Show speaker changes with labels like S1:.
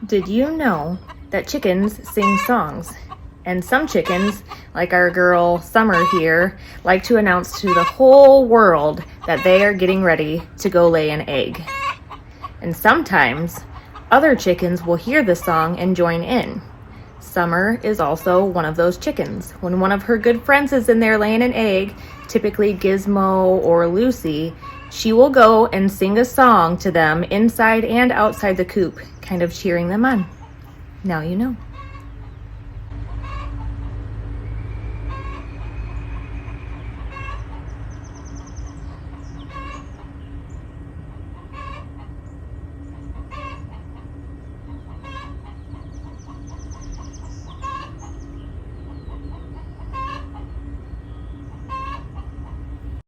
S1: Did you know that chickens sing songs? And some chickens, like our girl Summer here, like to announce to the whole world that they are getting ready to go lay an egg. And sometimes other chickens will hear the song and join in. Summer is also one of those chickens. When one of her good friends is in there laying an egg, typically Gizmo or Lucy, she will go and sing a song to them inside and outside the coop, kind of cheering them on. Now you know.